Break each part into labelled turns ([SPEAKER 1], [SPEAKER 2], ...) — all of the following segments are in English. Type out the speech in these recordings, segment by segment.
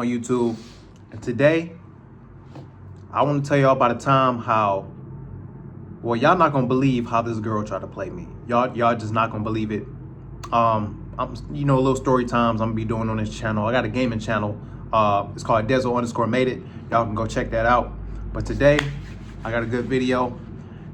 [SPEAKER 1] on YouTube. And today, I want to tell y'all about a time how, well, y'all not gonna believe how this girl tried to play me. Y'all just not gonna believe it. Little story times I'm gonna be doing on this channel. I got a gaming channel. It's called Dezo_made it. Y'all can go check that out. But today, I got a good video,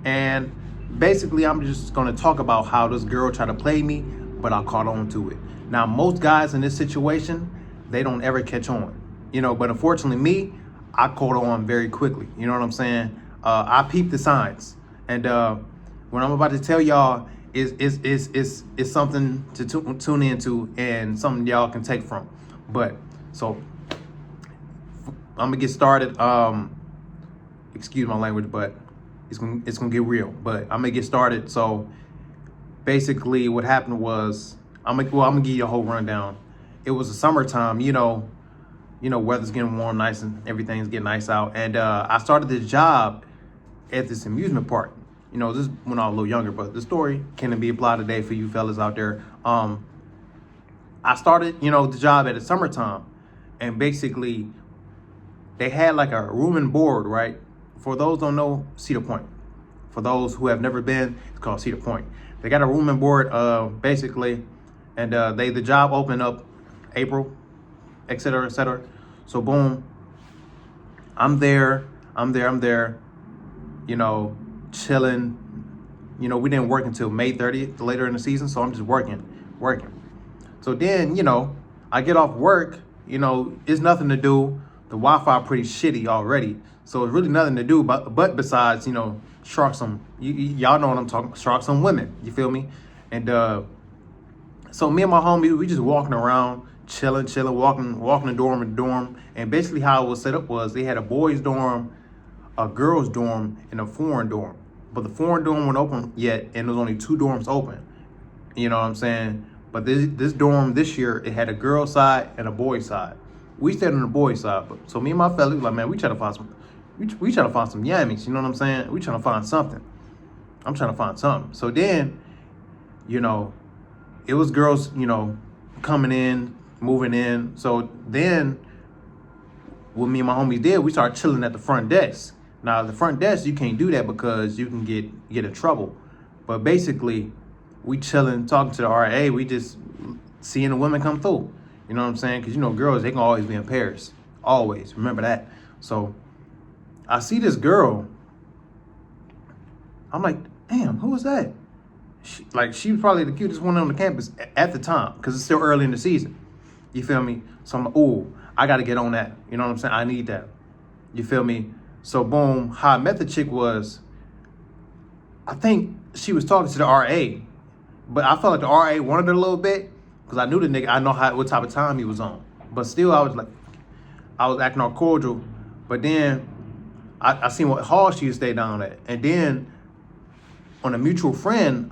[SPEAKER 1] and basically I'm just gonna talk about how this girl tried to play me, but I caught on to it. Now, most guys in this situation, they don't ever catch on, but unfortunately me, I caught on very quickly. You know what I'm saying? I peeped the signs, and what I'm about to tell y'all is something to tune into and something y'all can take from. But so I'm gonna get started. Excuse my language, but it's gonna get real. But I'm gonna get started. So basically, what happened was I'm gonna give you a whole rundown. It was the summertime, weather's getting warm, nice, and everything's getting nice out. And I started this job at this amusement park. This is when I was a little younger, but the story can be applied today for you fellas out there. I started, the job at the summertime, and basically they had like a room and board, right? For those who don't know, Cedar Point. For those who have never been, it's called Cedar Point. They got a room and board, basically, and the job opened up April, et cetera, et cetera. So boom, I'm there, chilling. We didn't work until May 30th, later in the season, so I'm just working. So then, I get off work, it's nothing to do. The Wi-Fi pretty shitty already, so it's really nothing to do but besides, shark some, y'all know what I'm talking, shark some women, you feel me? And so me and my homie, we just walking around, chilling, walking the dorm to dorm. And basically how it was set up was they had a boys dorm, a girls dorm, and a foreign dorm. But the foreign dorm wasn't open yet, and there was only 2 dorms open. You know what I'm saying? But this dorm this year, it had a girls side and a boys side. We stayed on the boys side, but so me and my fella, we like, man, we trying to find some yammies. You know what I'm saying? We trying to find something. I'm trying to find something. So then, it was girls, coming in, moving in. So then what me and my homies did, we started chilling at the front desk. Now, the front desk, you can't do that because you can get in trouble. But basically, we chilling, talking to the RA. We just seeing the women come through. You know what I'm saying? Because, girls, they can always be in pairs. Always. Remember that. So I see this girl. I'm like, damn, who was that? She was probably the cutest one on the campus at the time because it's still early in the season. You feel me? So I'm like, ooh, I got to get on that. You know what I'm saying? I need that. You feel me? So boom, how I met the chick was, I think she was talking to the RA, but I felt like the RA wanted her a little bit because I knew the nigga, I know what type of time he was on. But still, I was acting all cordial. But then I seen what hall she used to stay down at. And then on a mutual friend,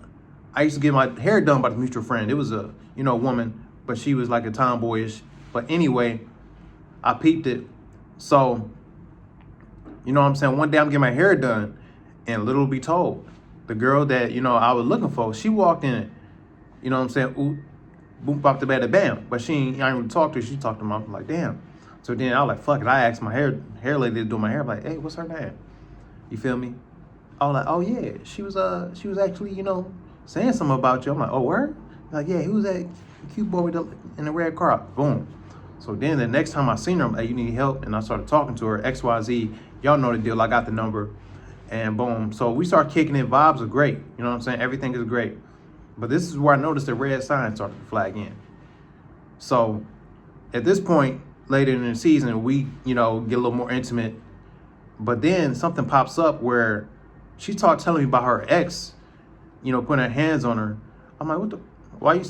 [SPEAKER 1] I used to get my hair done by the mutual friend. It was a, woman, but she was like a tomboyish. But anyway, I peeped it. So, you know what I'm saying? One day I'm getting my hair done, and little be told, the girl that, I was looking for, she walked in, you know what I'm saying? Ooh, boom, bop, the bada, bam. But I didn't even talk to her. She talked to me. I'm like, damn. So then I was like, fuck it. I asked my hair lady to do my hair. I'm like, hey, what's her name? You feel me? I was like, oh yeah, she was actually, saying something about you. I'm like, oh, word? Like, yeah, who's that cute boy in the red car? Boom. So then the next time I seen her, I'm like, hey, you need help? And I started talking to her, XYZ. Y'all know the deal. I got the number. And boom. So we start kicking in. Vibes are great. You know what I'm saying? Everything is great. But this is where I noticed the red sign started to flag in. So at this point, later in the season, we, get a little more intimate. But then something pops up where she started telling me about her ex, putting her hands on her. I'm like, why you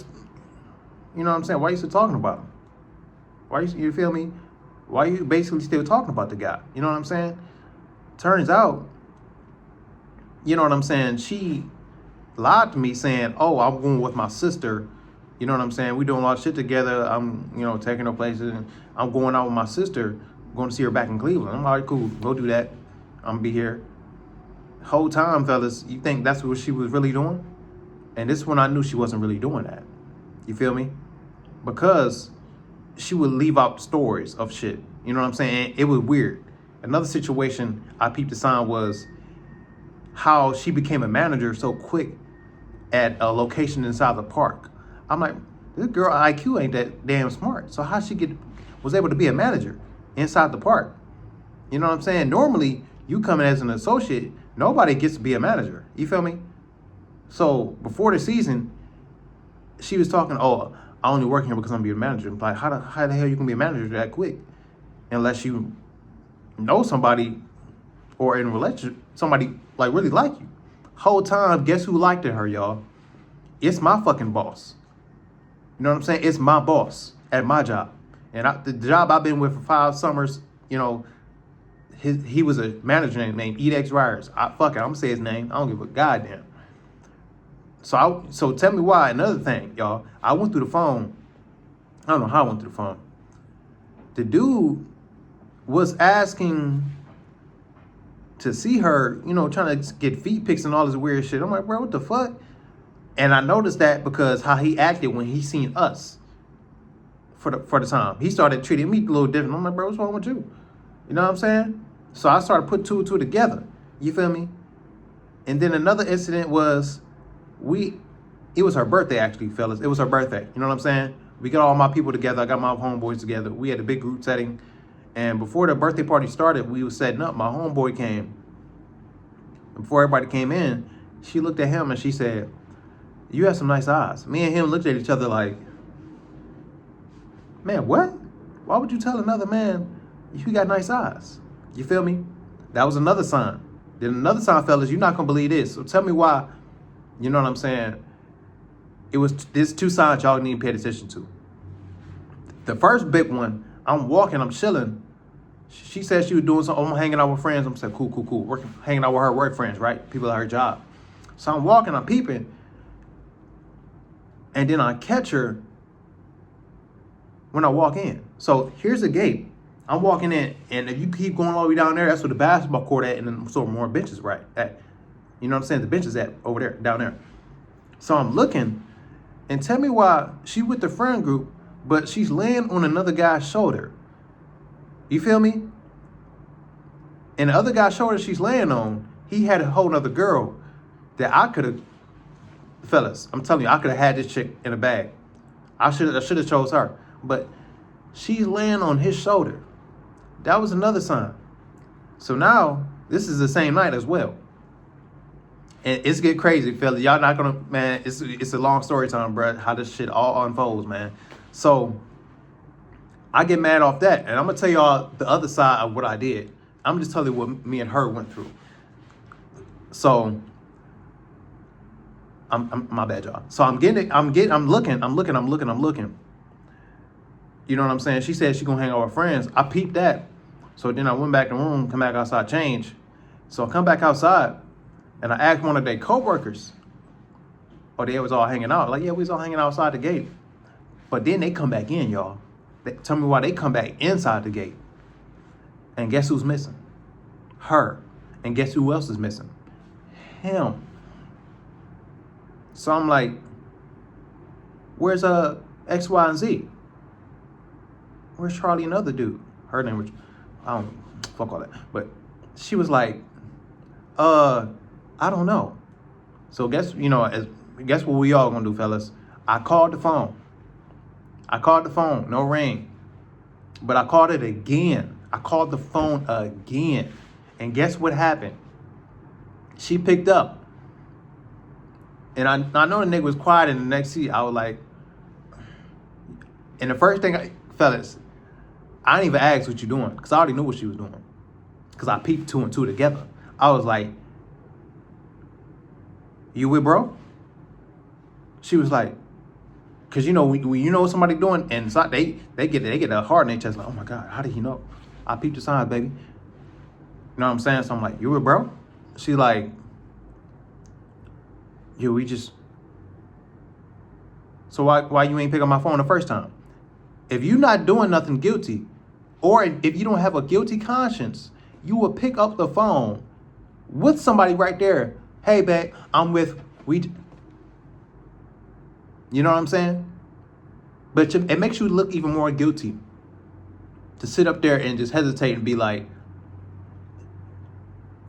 [SPEAKER 1] know what I'm saying? Why you still talking about him? You feel me? Why you basically still talking about the guy? You know what I'm saying? Turns out, you know what I'm saying? She lied to me saying, oh, I'm going with my sister. You know what I'm saying? We doing a lot of shit together. I'm, taking her places. And I'm going out with my sister, going to see her back in Cleveland. I'm all right, cool. Go do that. I'm going to be here. Whole time, fellas, you think that's what she was really doing? And this is when I knew she wasn't really doing that. You feel me? Because she would leave out stories of shit. You know what I'm saying? It was weird. Another situation I peeped the sign was how she became a manager so quick at a location inside the park. I'm like, this girl IQ ain't that damn smart. So how she was able to be a manager inside the park? You know what I'm saying? Normally, you come in as an associate, nobody gets to be a manager. You feel me? So before the season, she was talking, oh, I only work here because I'm gonna be a manager. I'm like, how the hell you can be a manager that quick? Unless you know somebody or in a relationship, somebody like really like you. Whole time, guess who liked her, y'all? It's my fucking boss. You know what I'm saying? It's my boss at my job. And the job I've been with for 5 summers, you know, he was a manager named Edex Ryers. Fuck it, I'm gonna say his name. I don't give a goddamn. So tell me why. Another thing, y'all. I went through the phone. I don't know how I went through the phone. The dude was asking to see her, you know, trying to get feet pics and all this weird shit. I'm like, bro, what the fuck? And I noticed that because how he acted when he seen us for the time. He started treating me a little different. I'm like, bro, what's wrong with you? You know what I'm saying? So I started putting 2 and 2 together. You feel me? And then another incident was it was her birthday actually, fellas. It was her birthday. You know what I'm saying? We got all my people together. I got my homeboys together. We had a big group setting. And before the birthday party started, we was setting up. My homeboy came. And before everybody came in, she looked at him and she said, you have some nice eyes. Me and him looked at each other like, man, what? Why would you tell another man you got nice eyes? You feel me? That was another sign. Then another sign, fellas, you're not going to believe this. So tell me why, you know what I'm saying? There's 2 signs y'all need to pay attention to. The first big one, I'm walking, I'm chilling. She said she was doing something. I'm hanging out with friends. I'm saying, cool. Hanging out with her work friends, right? People at her job. So I'm walking, I'm peeping. And then I catch her when I walk in. So here's the gate. I'm walking in, and if you keep going all the way down there, that's where the basketball court at, and then so more benches right at. You know what I'm saying? The benches at over there, down there. So I'm looking, and tell me why she with the friend group, but she's laying on another guy's shoulder. You feel me? And the other guy's shoulder she's laying on, he had a whole other girl that I could have, fellas, I'm telling you, I could have had this chick in a bag. I should have chose her. But she's laying on his shoulder. That was another sign. So now, this is the same night as well. And it's get crazy, fellas. Y'all not gonna, man, it's a long story time, bro, how this shit all unfolds, man. So I get mad off that, and I'm gonna tell y'all the other side of what I did. I'm just telling you what me and her went through. So I'm my bad, y'all. So I'm looking. You know what I'm saying? She said she gonna hang out with friends. I peeped that. So then I went back in the room, come back outside, change. So I come back outside, and I asked one of their coworkers, or they was all hanging out. Like, yeah, we was all hanging outside the gate. But then they come back in, y'all. Tell me why they come back inside the gate. And guess who's missing? Her. And guess who else is missing? Him. So I'm like, where's X, Y, and Z? Where's Charlie and the other dude? Her name was, I don't fuck all that. But she was like, I don't know. So guess what we all gonna do, fellas? I called the phone. No ring. But I called it again. I called the phone again. And guess what happened? She picked up. And I know the nigga was quiet in the next seat. I was like, and the first thing, fellas, I didn't even ask what you doing, because I already knew what she was doing. Because I peeped 2 and 2 together. I was like, you with bro? She was like, because you know, when you know what somebody doing, and so they get a heart in their chest, like, oh my God, how did he know? I peeped the signs, baby. You know what I'm saying? So I'm like, you with bro? She like, yo, we just, so why you ain't pick up my phone the first time? If you not doing nothing guilty, or if you don't have a guilty conscience, you will pick up the phone with somebody right there. Hey, babe, I'm with, you know what I'm saying? But it makes you look even more guilty to sit up there and just hesitate and be like,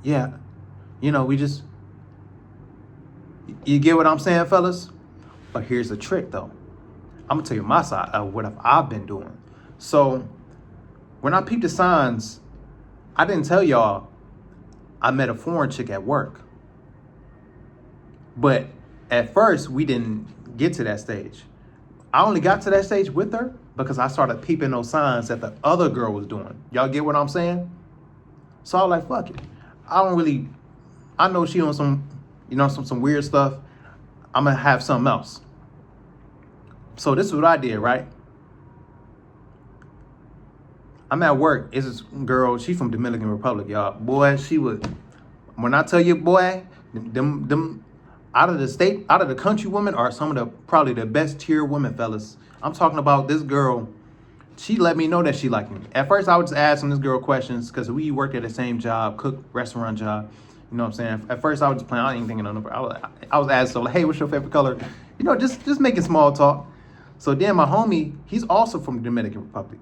[SPEAKER 1] yeah, we just, you get what I'm saying, fellas? But here's the trick, though. I'm going to tell you my side of what I've been doing. So when I peeped the signs, I didn't tell y'all I met a foreign chick at work. But at first, we didn't get to that stage. I only got to that stage with her because I started peeping those signs that the other girl was doing. Y'all get what I'm saying? So I was like, fuck it. I know she on some weird stuff. I'm going to have something else. So this is what I did, right? I'm at work. It's this girl. She's from Dominican Republic, y'all. Boy, when I tell you, boy, them out of the country women are some of probably the best tier women, fellas. I'm talking about this girl. She let me know that she liked me. At first, I was just asking this girl questions because we worked at the same job, restaurant job. You know what I'm saying? At first, I was just playing. I ain't thinking of number. I was asking, like, hey, what's your favorite color? Just making small talk. So then my homie, he's also from the Dominican Republic.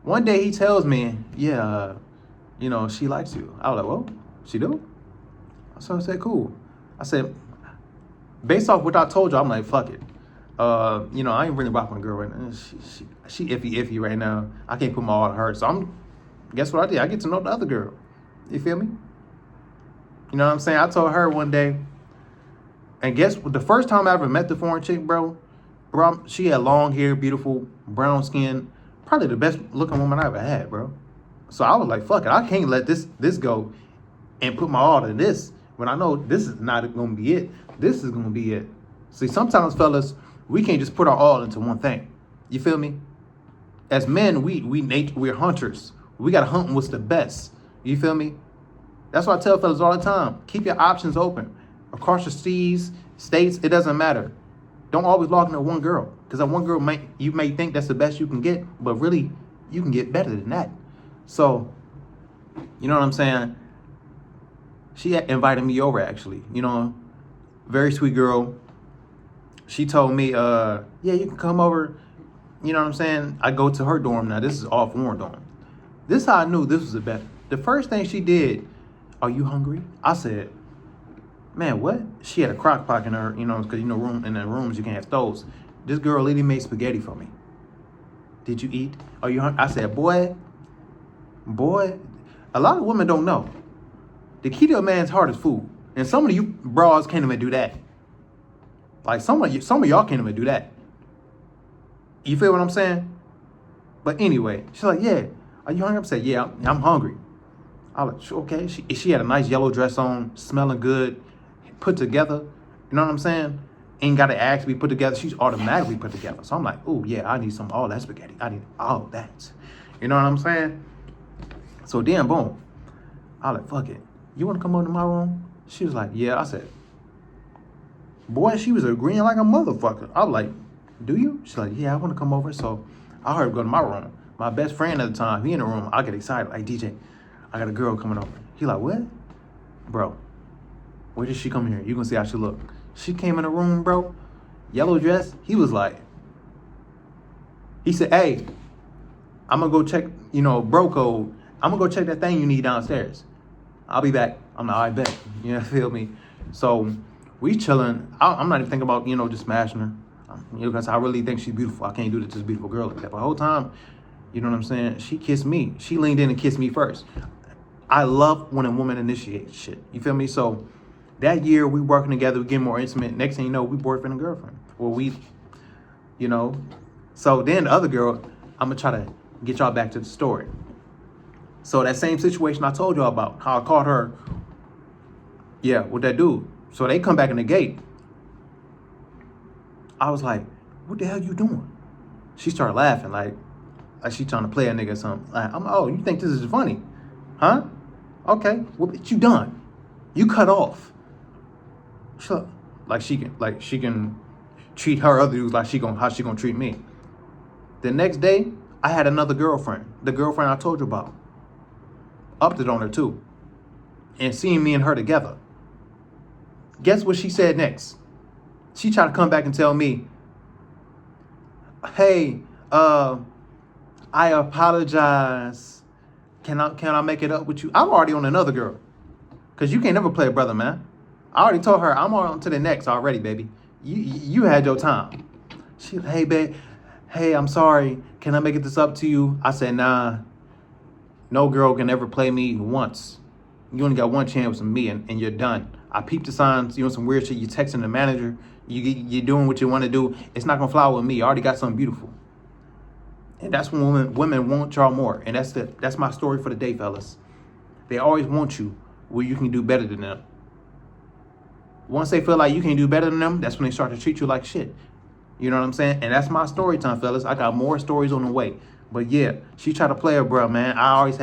[SPEAKER 1] One day he tells me, yeah, she likes you. I was like, well, she do? So I said, cool. I said, based off what I told you, I'm like, fuck it. I ain't really rocking a girl right now. She iffy right now. I can't put my all on her. So guess what I did? I get to know the other girl. You feel me? You know what I'm saying? I told her one day, and guess what? The first time I ever met the foreign chick, bro, she had long hair, beautiful, brown skin, probably the best looking woman I ever had, bro. So I was like, fuck it. I can't let this go and put my all in this when I know this is not going to be it. This is going to be it. See, sometimes, fellas, we can't just put our all into one thing. You feel me? As men, we're hunters. We got to hunt what's the best. You feel me? That's why I tell fellas all the time. Keep your options open. Across your seas, states, it doesn't matter. Don't always log into one girl. Because that one girl, you may think that's the best you can get. But really, you can get better than that. So, you know what I'm saying? She invited me over, actually. Very sweet girl. She told me, yeah, you can come over. You know what I'm saying? I go to her dorm now. This is all foreign dorm. This is how I knew this was the best. The first thing she did, are you hungry? I said, man, what? She had a crock pot in her, because, in the rooms you can have stoves. This girl lady made spaghetti for me. Did you eat? Are you hungry? I said, boy, a lot of women don't know. The key to a man's heart is food. And some of you bras can't even do that. Like some of y'all can't even do that. You feel what I'm saying? But anyway, she's like, yeah, are you hungry? I said, yeah, I'm hungry. I was like, okay. She had a nice yellow dress on, smelling good, put together. You know what I'm saying? Ain't got to ask to be put together. She's automatically put together. So I'm like, oh, yeah, I need all that spaghetti. I need all that. You know what I'm saying? So then, boom. I was like, fuck it. You want to come over to my room? She was like, yeah. I said, boy, she was agreeing like a motherfucker. I was like, do you? She's like, yeah, I want to come over. So I heard her go to my room. My best friend at the time, he in the room. I get excited. Like, DJ, I got a girl coming over. He like, what? Bro, where did she come here? You gonna see how she look. She came in the room, bro. Yellow dress. He was like, he said, hey, I'm gonna go check, bro code. I'm gonna go check that thing you need downstairs. I'll be back. I'm like, I bet. Feel me? So we chilling. I'm not even thinking about, just smashing her. Because I really think she's beautiful. I can't do this to this beautiful girl like that. But the whole time, you know what I'm saying? She kissed me. She leaned in and kissed me first. I love when a woman initiates shit. You feel me? So that year we working together, we getting more intimate. Next thing you know, we boyfriend and girlfriend. Well, So then the other girl, I'm going to try to get y'all back to the story. So that same situation I told y'all about, how I caught her, yeah, with that dude. So they come back in the gate. I was like, what the hell you doing? She started laughing like she trying to play a nigga or something. Like, oh, you think this is funny? Huh? Okay, what you done? You cut off. She can treat her other dudes like how she gonna treat me. The next day, I had another girlfriend, the girlfriend I told you about. Upped it on her too. And seeing me and her together. Guess what she said next? She tried to come back and tell me, hey, I apologize. Can I make it up with you? I'm already on another girl. Cause you can't never play a brother, man. I already told her I'm on to the next already, baby. You had your time. She, hey, babe, hey, I'm sorry. Can I make this up to you? I said, nah. No girl can ever play me once. You only got one chance with me, and you're done. I peeped the signs. You doing some weird shit. You texting the manager. You're doing what you want to do. It's not gonna fly with me. I already got something beautiful. And that's when women want y'all more. And that's my story for the day, fellas. They always want you where you can do better than them. Once they feel like you can do better than them, that's when they start to treat you like shit. You know what I'm saying? And that's my story time, fellas. I got more stories on the way. But yeah, she tried to play her, bro, man. I always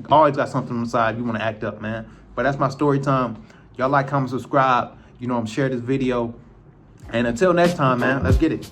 [SPEAKER 1] always got something on the side. You want to act up, man. But that's my story time. Y'all like, comment, subscribe. You know, share this video. And until next time, man, let's get it.